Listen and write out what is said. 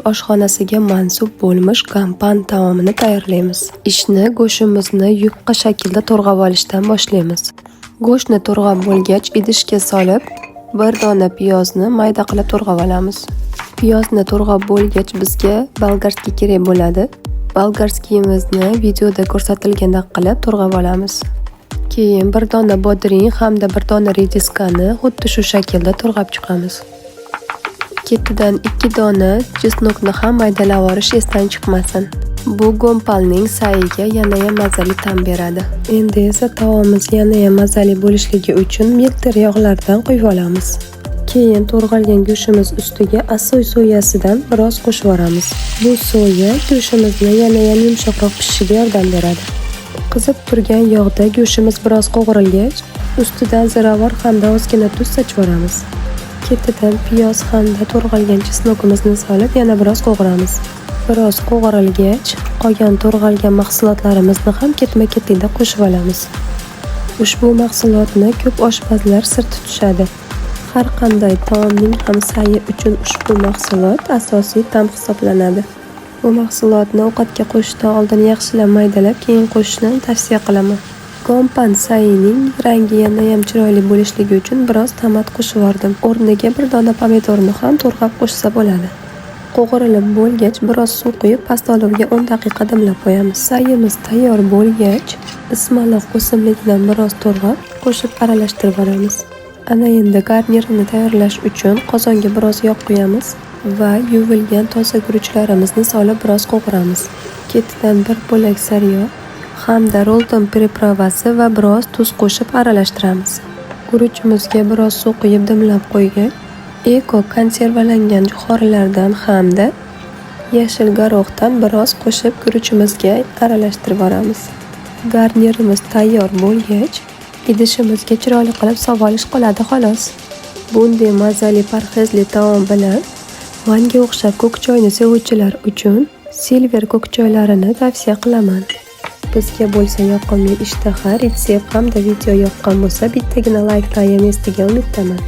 Oshxonasiga mansub bo'lmish gampan taomini tayyorlaymiz. Ishni go'shtimizni yupqa shaklda to'g'rab olishdan boshlaymiz. Go'shtni to'g'rab bo'lgach, idishga solib, bir dona piyozni mayda qilib to'g'rab olamiz. Piyozni to'g'rab bo'lgach, bizga bolgarskiy kerak bo'ladi. Bolgarskiyimizni videoda ko'rsatilgandek qilib to'g'rab olamiz. Keyin bir dona bodring hamda bir dona rediskani xuddi shu shaklda to'g'rab chiqamiz. Ketidan 2 dona chesnokni ham maydalab olish esdan chiqmasin. Bu gompalning sayiga yanayam mazali ta'm beradi. Endi esa taomimiz yanayam mazali bo'lishligi uchun milter yog'lardan quyib olamiz. Keyin to'g'ralgan go'shtimiz ustiga asoy soyasidan biroz qo'shib olamiz. Bu soya go'shtimizni yanayam yumshoqroq pishishiga yordam beradi. Qizib turgan yog'da go'shtimiz biroz qovurilgach, ustidan ziravor hamda ozgina tuz sochib olamiz. Ketidan piyoz hamda to'g'ralgan chesnokimizni solib yana biroz qovuramiz. Biroz qovurilgach, qolgan to'g'ralgan mahsulotlarimizni ham ketma-ketlikda qo'shib olamiz. Ushbu mahsulotni ko'p oshpazlar sir tutishadi. Har qanday taomning ham sayi uchun ushbu mahsulot asosiy ta'm hisoblanadi. Bu mahsulotni ovqatga qo'shishdan oldin yaxshilab maydalab, keyin qo'shishni tavsiya qilaman. Gompan sayining rangi yanayam chiroyli bo'lishligi uchun biroz tomat qo'shib yubordim. O'rniga bir dona pomidorni ham to'g'rab qo'shsa bo'ladi. Qovurilib bo'lgach, biroz suv quyib, past olovga 10 daqiqa dimlab qo'yamiz. Sayimiz tayyor bo'lgach, ismaloq o'simligidan biroz to'g'rab, qo'shib aralashtirib olamiz. Ana endi garnirini tayyorlash uchun qozonga biroz yog' quyamiz va yuvilgan toza guruchlarimizni solib biroz qovuramiz. Ketidan bir bo'lak sariyog' hamda rolton pripravasi va biroz tuz qo'shib aralashtiramiz. Guruchimizga biroz suv quyib dimlab qo'ygan eko konservalangan jo'xorilardan hamda yashil garoqdan biroz qo'shib guruchimizga aralashtirib olamiz. Garnirimiz tayyor bo'lgach, idishimizga chiroyli qilib sovib olish qoladi xolos. Bunday mazali parhezli taom bilan manga o'xshab ko'k choyni sevuvchilar uchun silver ko'k choylarini tavsiya qilaman. Bizga bo'lsa yoqimli ishtaha, retsept hamda video yoqqan bo'lsa bittagina like-ni estiga umiddaman.